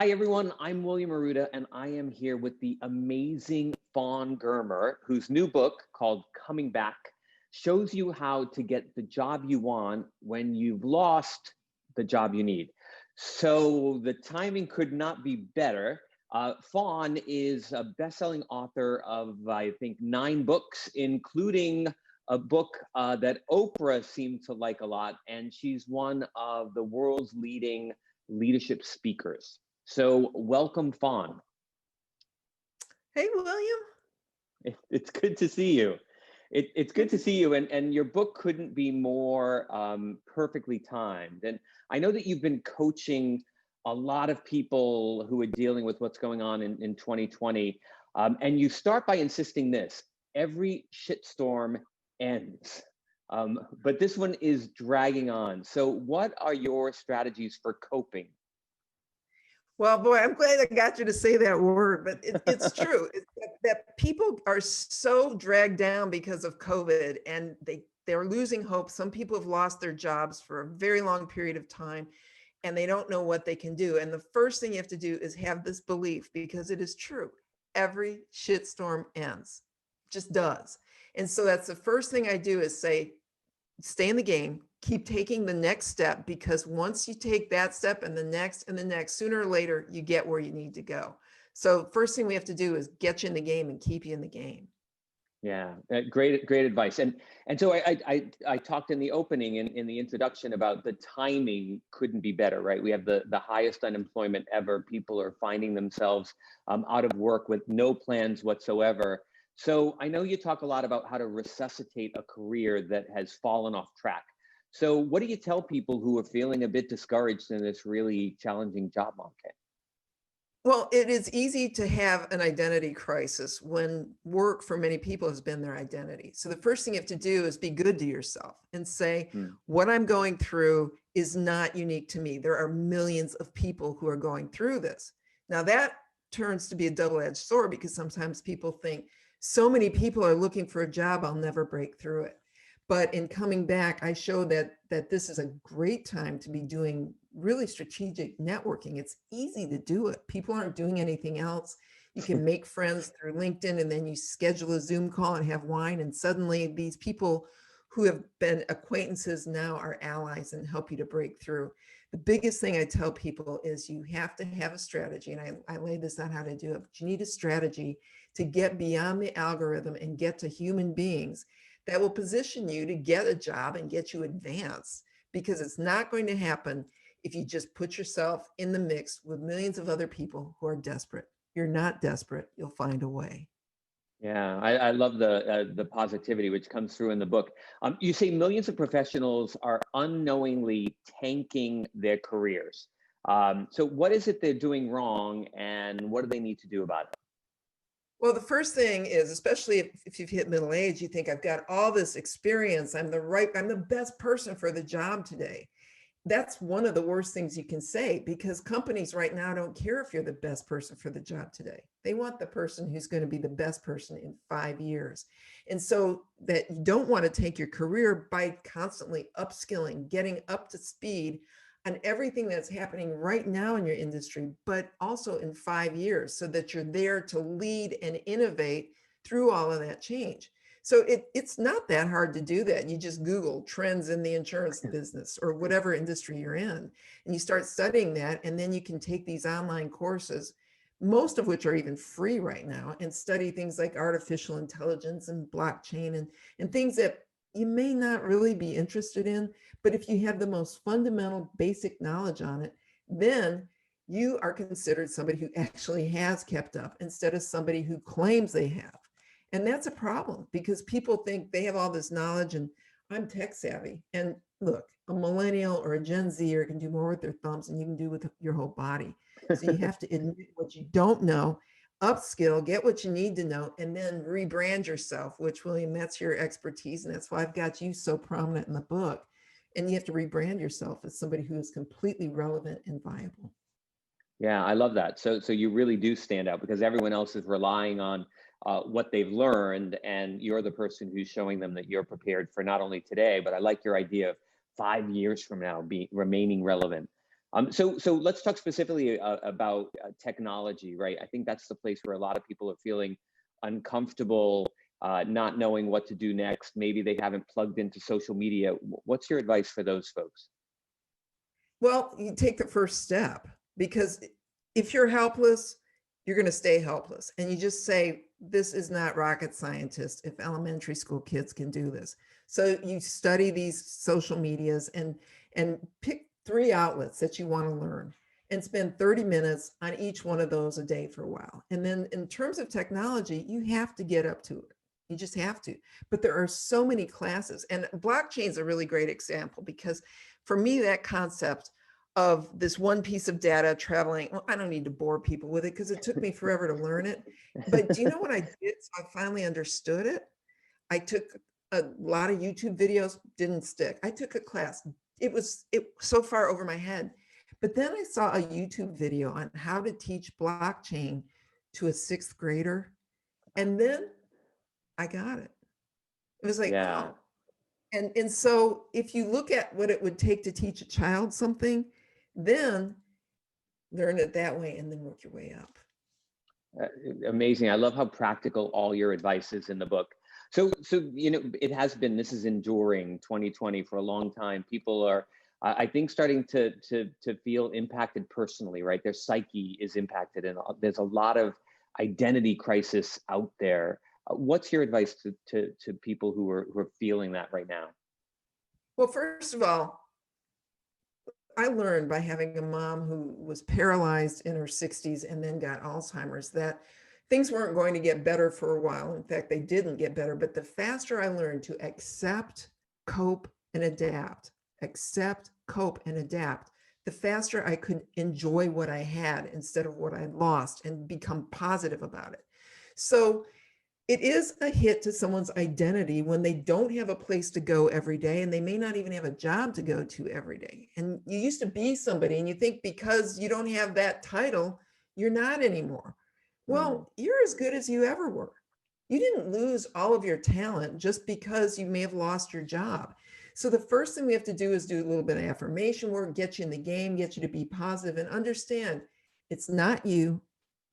Hi, everyone. I'm William Aruda, and I am here with the amazing Fawn Germer, whose new book called Coming Back shows you how to get the job you want when you've lost the job you need. So the timing could not be better. Fawn is a best-selling author of, I think, 9 books, including a book that Oprah seemed to like a lot, and she's one of the world's leading leadership speakers. So welcome, Fawn. Hey, William. It's good to see you. It's good to see you, and your book couldn't be more perfectly timed. And I know that you've been coaching a lot of people who are dealing with what's going on in 2020. And you start by insisting this: every shitstorm ends. But this one is dragging on. So what are your strategies for coping? Well, boy, I'm glad I got you to say that word, but it's true. It's that people are so dragged down because of COVID, and they're losing hope. Some people have lost their jobs for a very long period of time, and they don't know what they can do. And the first thing you have to do is have this belief, because it is true. Every shitstorm ends, just does. And so that's the first thing I do is say, stay in the game, keep taking the next step, because once you take that step and the next, sooner or later, you get where you need to go. So first thing we have to do is get you in the game and keep you in the game. Yeah, great advice. And so I talked in the opening, in the introduction, about the timing couldn't be better, right? We have the highest unemployment ever. People are finding themselves out of work with no plans whatsoever. So I know you talk a lot about how to resuscitate a career that has fallen off track. So what do you tell people who are feeling a bit discouraged in this really challenging job market? Well, it is easy to have an identity crisis when work for many people has been their identity. So the first thing you have to do is be good to yourself and say, Hmm. what I'm going through is not unique to me. There are millions of people who are going through this. Now that turns to be a double-edged sword, because sometimes people think, so many people are looking for a job, I'll never break through it. But in Coming Back, I show that this is a great time to be doing really strategic networking. It's easy to do it. People aren't doing anything else. You can make friends through LinkedIn, and then you schedule a Zoom call and have wine, and suddenly these people who have been acquaintances now are allies and help you to break through. The biggest thing I tell people is you have to have a strategy, and I lay this out how to do it, but you need a strategy to get beyond the algorithm and get to human beings that will position you to get a job and get you advanced, because it's not going to happen if you just put yourself in the mix with millions of other people who are desperate. You're not desperate. You'll find a way. Yeah, I love the positivity which comes through in the book. You say millions of professionals are unknowingly tanking their careers. So what is it they're doing wrong, and what do they need to do about it? Well, the first thing is, especially if you've hit middle age, you think, I've got all this experience. I'm the best person for the job today. That's one of the worst things you can say, because companies right now don't care if you're the best person for the job today. They want the person who's going to be the best person in 5 years. And so that you don't want to take your career by constantly upskilling, getting up to speed on everything that's happening right now in your industry, but also in 5 years, so that you're there to lead and innovate through all of that change. So it's not that hard to do that. You just Google trends in the insurance business or whatever industry you're in, and you start studying that. And then you can take these online courses, most of which are even free right now, and study things like artificial intelligence and blockchain and things that you may not really be interested in. But if you have the most fundamental basic knowledge on it, then you are considered somebody who actually has kept up, instead of somebody who claims they have. And that's a problem, because people think they have all this knowledge and I'm tech savvy. And look, a millennial or a Gen Zer can do more with their thumbs than you can do with your whole body. So you have to admit what you don't know, upskill, get what you need to know, and then rebrand yourself, which, William, that's your expertise. And that's why I've got you so prominent in the book. And you have to rebrand yourself as somebody who is completely relevant and viable. Yeah, I love that. So you really do stand out, because everyone else is relying on what they've learned, and you're the person who's showing them that you're prepared for not only today, but I like your idea of 5 years from now remaining relevant. So let's talk specifically about technology, right? I think that's the place where a lot of people are feeling uncomfortable, not knowing what to do next. Maybe they haven't plugged into social media. What's your advice for those folks? Well, you take the first step, because if you're helpless, you're going to stay helpless. And you just say, this is not rocket scientist if elementary school kids can do this. So you study these social medias and pick 3 outlets that you want to learn and spend 30 minutes on each one of those a day for a while. And then in terms of technology, you have to get up to it. You just have to. But there are so many classes, and blockchain is a really great example, because for me, that concept of this one piece of data traveling, well, I don't need to bore people with it because it took me forever to learn it. But do you know what I did? So I finally understood it. I took a lot of YouTube videos, didn't stick. I took a class. It was so far over my head. But then I saw a YouTube video on how to teach blockchain to a 6th grader. And then I got it. It was like, Yeah. oh. And so if you look at what it would take to teach a child something, then learn it that way and then work your way up. Amazing. I love how practical all your advice is in the book. So it has been, this is enduring 2020 for a long time. People are, I think, starting to feel impacted personally, right? Their psyche is impacted, and there's a lot of identity crisis out there. What's your advice to people who are feeling that right now? Well, first of all, I learned by having a mom who was paralyzed in her 60s and then got Alzheimer's that things weren't going to get better for a while. In fact, they didn't get better. But the faster I learned to accept, cope, and adapt, the faster I could enjoy what I had instead of what I lost and become positive about it. So it is a hit to someone's identity when they don't have a place to go every day, and they may not even have a job to go to every day. And you used to be somebody, and you think because you don't have that title, you're not anymore. Well, you're as good as you ever were. You didn't lose all of your talent just because you may have lost your job. So the first thing we have to do is do a little bit of affirmation work, get you in the game, get you to be positive, and understand it's not you,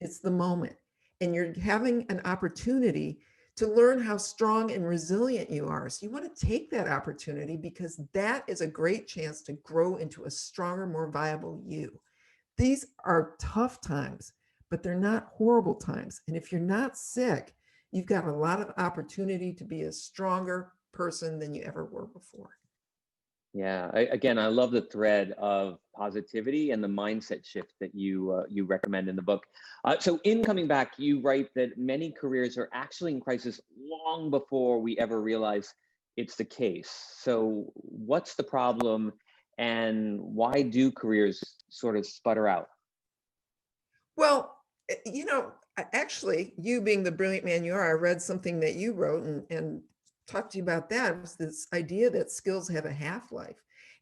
it's the moment. And you're having an opportunity to learn how strong and resilient you are. So you want to take that opportunity, because that is a great chance to grow into a stronger, more viable you. These are tough times, but they're not horrible times. And if you're not sick, you've got a lot of opportunity to be a stronger person than you ever were before. Yeah, again, I love the thread of positivity and the mindset shift that you recommend in the book. So in Coming Back, you write that many careers are actually in crisis long before we ever realize it's the case. So what's the problem, and why do careers sort of sputter out? Well, actually, you being the brilliant man you are, I read something that you wrote and talked to you about that. It was this idea that skills have a half-life.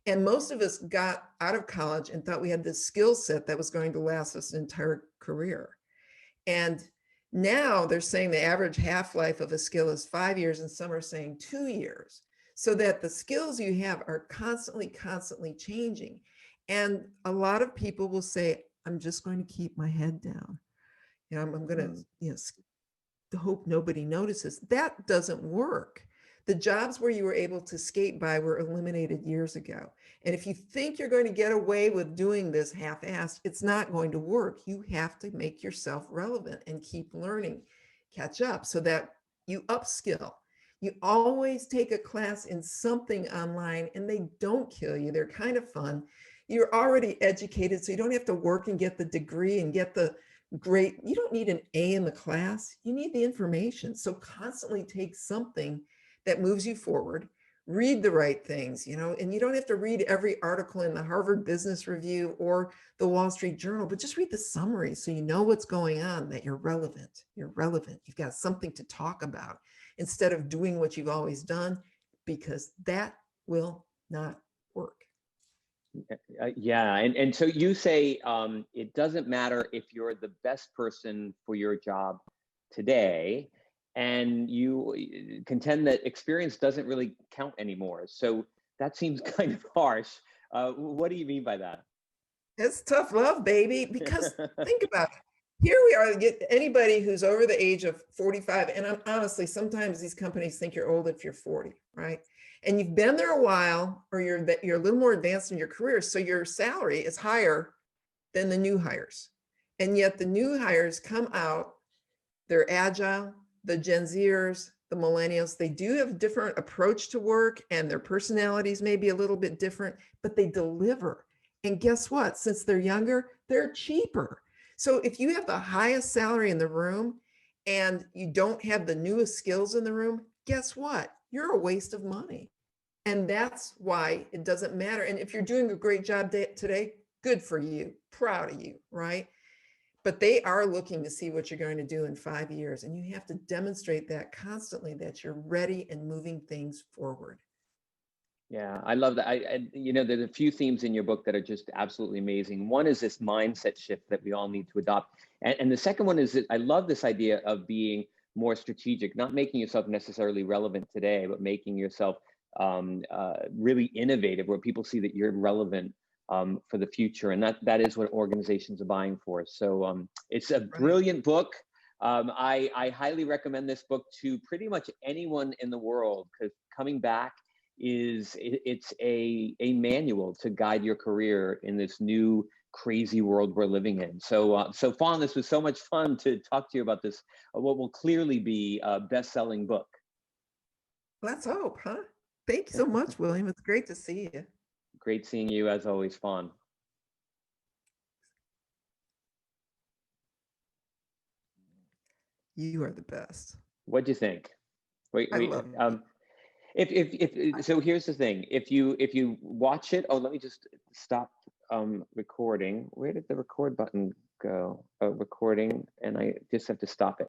And most of us got out of college and thought we had this skill set that was going to last us an entire career. And now they're saying the average half-life of a skill is 5 years, and some are saying 2 years. So that the skills you have are constantly changing. And a lot of people will say, I'm just going to keep my head down. I'm going to hope nobody notices. That doesn't work. The jobs where you were able to skate by were eliminated years ago. And if you think you're going to get away with doing this half-assed, it's not going to work. You have to make yourself relevant and keep learning, catch up, so that you upskill. You always take a class in something online, and they don't kill you. They're kind of fun. You're already educated, so you don't have to work and get the degree and get the great. You don't need an A in the class. You need the information. So constantly take something that moves you forward, read the right things, and you don't have to read every article in the Harvard Business Review or the Wall Street Journal, but just read the summary so you know what's going on, that you're relevant. You're relevant. You've got something to talk about instead of doing what you've always done, because that will not work. Yeah, and so you say it doesn't matter if you're the best person for your job today, and you contend that experience doesn't really count anymore. So that seems kind of harsh. What do you mean by that? It's tough love, baby, because think about it. Here we are, get anybody who's over the age of 45, and I'm honestly, sometimes these companies think you're old if you're 40, right? And you've been there a while, or you're a little more advanced in your career, so your salary is higher than the new hires. And yet the new hires come out, they're agile, the Gen Zers, the millennials, they do have a different approach to work, and their personalities may be a little bit different, but they deliver. And guess what? Since they're younger, they're cheaper. So if you have the highest salary in the room and you don't have the newest skills in the room, guess what? You're a waste of money. And that's why it doesn't matter. And if you're doing a great job today, good for you, proud of you, right? But they are looking to see what you're going to do in 5 years. And you have to demonstrate that constantly, that you're ready and moving things forward. Yeah, I love that. You know, there's a few themes in your book that are just absolutely amazing. One is this mindset shift that we all need to adopt. And the second one is that I love this idea of being more strategic, not making yourself necessarily relevant today, but making yourself really innovative, where people see that you're relevant for the future. And that is what organizations are buying for. So it's a brilliant book. I highly recommend this book to pretty much anyone in the world, because coming back it's a manual to guide your career in this new crazy world we're living in. So Fawn, this was so much fun to talk to you about this, what will clearly be a best-selling book. Let's hope, huh? Thank you so much, William. It's great to see you. Great seeing you as always, Fawn. You are the best. What'd you think? Wait, I love it. If so, here's the thing. If you watch it, oh, let me just stop recording. Where did the record button go? Oh, recording, and I just have to stop it.